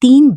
3